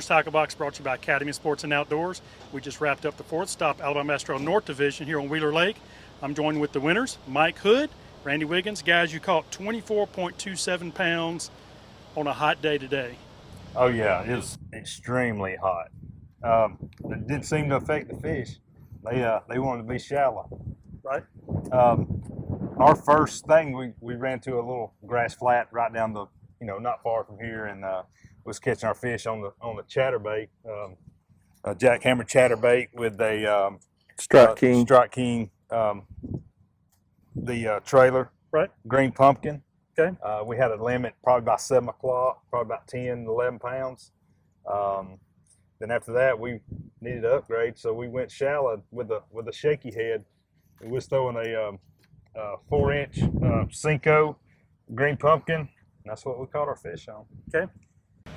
Winner's Tackle Box brought to you by Academy Sports and Outdoors. We just wrapped up the fourth stop, Alabama Astro North Division here on Wheeler Lake. I'm joined with the winners, Mike Hood, Randy Wiggins. Guys, you caught 24.27 pounds on a hot day today. Oh yeah, it was extremely hot. It didn't seem to affect the fish. They wanted to be shallow. Right. Our first thing, we ran to a little grass flat right down the, not far from here, and was catching our fish on the chatterbait, a jackhammer chatterbait with a Strike King. Strike King, the trailer. Right. Green pumpkin. Okay. We had a limit probably by 7 o'clock, probably about 10, 11 pounds. Then after that, we needed to upgrade, so we went shallow with a shaky head. We was throwing a 4-inch Cinco green pumpkin. And that's what we caught our fish on. Okay.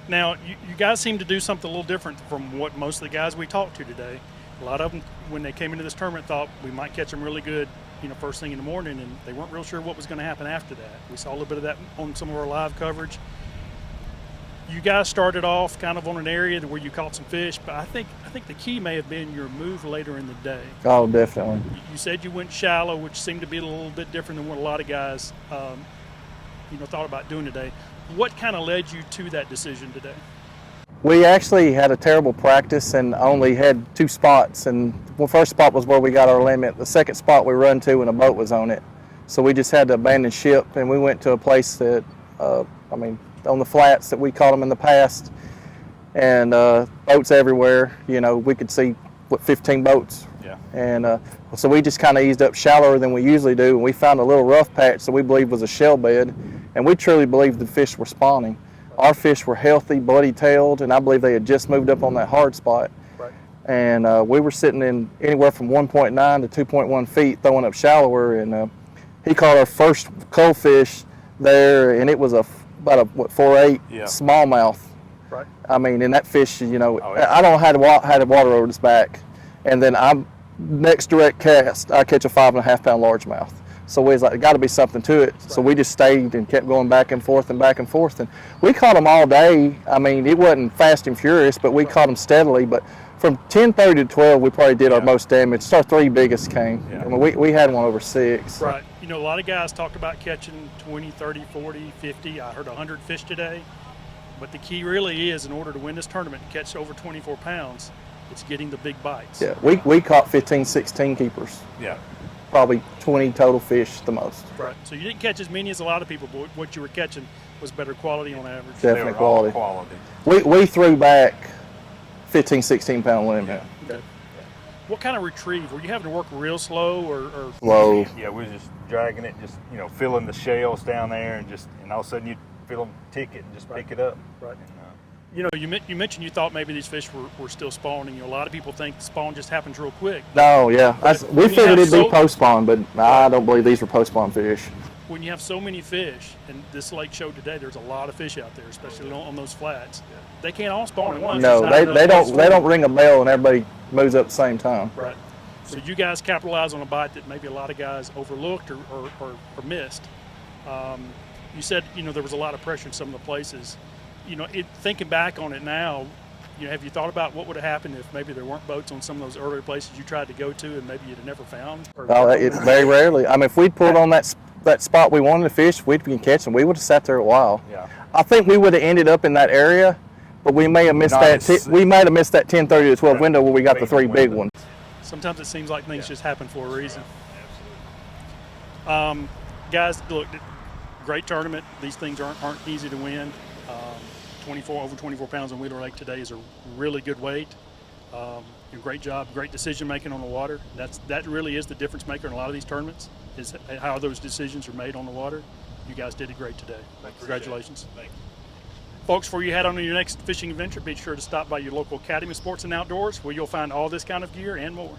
Now, you guys seem to do something a little different from what most of the guys we talked to today. A lot of them, when they came into this tournament, thought we might catch them really good, first thing in the morning, and they weren't real sure what was going to happen after that. We saw a little bit of that on some of our live coverage. You guys started off kind of on an area where you caught some fish, but I think the key may have been your move later in the day. Oh, definitely. You said you went shallow, which seemed to be a little bit different than what a lot of guys, thought about doing today. What kind of led you to that decision today? We actually had a terrible practice and only had 2 spots. And the first spot was where we got our limit. The second spot we run to and a boat was on it. So we just had to abandon ship, and we went to a place that, on the flats that we caught them in the past, and boats everywhere. We could see 15 boats. Yeah. And so we just kind of eased up shallower than we usually do, and we found a little rough patch that we believe was a shell bed, and we truly believed the fish were spawning. Our fish were healthy, bloody-tailed, and I believe they had just moved up on that hard spot. Right. And we were sitting in anywhere from 1.9 to 2.1 feet, throwing up shallower, and he caught our first cullfish there, and it was about a 4.8 smallmouth. Right. And that fish, Oh, yeah. I don't had water over his back, and then next direct cast, I catch a 5.5 pound largemouth. So we was like, got to be something to it. Right. So we just stayed and kept going back and forth, and we caught them all day. It wasn't fast and furious, but we caught them steadily. But from 10:30 to 12, we probably did our most damage. So our 3 biggest came. Yeah. We had one over 6. Right. A lot of guys talk about catching 20, 30, 40, 50. I heard 100 fish today. But the key really is, in order to win this tournament and catch over 24 pounds, it's getting the big bites. Yeah, we caught 15, 16 keepers. Yeah. Probably 20 total fish the most. Right. So you didn't catch as many as a lot of people, but what you were catching was better quality on average. Definitely quality. quality. We threw back 15, 16 pound limit. Yeah. Okay. What kind of retrieve? Were you having to work real slow or? Slow. Yeah, we were just dragging it, just filling the shells down there, and all of a sudden you'd feel them tick it and just pick it up. Right. And, you mentioned you thought maybe these fish were still spawning. A lot of people think spawn just happens real quick. No, yeah. We figured it'd be post-spawn, but I don't believe these were post-spawn fish. When you have so many fish, and this lake showed today, there's a lot of fish out there, especially on those flats. They can't all spawn at once. No, they don't ring a bell and everybody moves up at the same time. Right. So you guys capitalize on a bite that maybe a lot of guys overlooked or missed. You said there was a lot of pressure in some of the places. Thinking back on it now, have you thought about what would have happened if maybe there weren't boats on some of those earlier places you tried to go to and maybe you'd have never found? It's very rarely. If we'd pulled on that spot we wanted to fish, we'd been catching. We would have sat there a while. Yeah. I think we would have ended up in that area, but we may have missed we might have missed that 10:30 to 12 window where we got the 3 big ones. Sometimes it seems like things just happen for a reason. Absolutely. Guys, look, great tournament. These things aren't easy to win. Over 24 pounds on Wheeler Lake today is a really good weight. Great job, great decision making on the water. That really is the difference maker in a lot of these tournaments, is how those decisions are made on the water. You guys did it great today. Congratulations. Thank you. Folks, before you head on to your next fishing adventure, be sure to stop by your local Academy Sports and Outdoors, where you'll find all this kind of gear and more.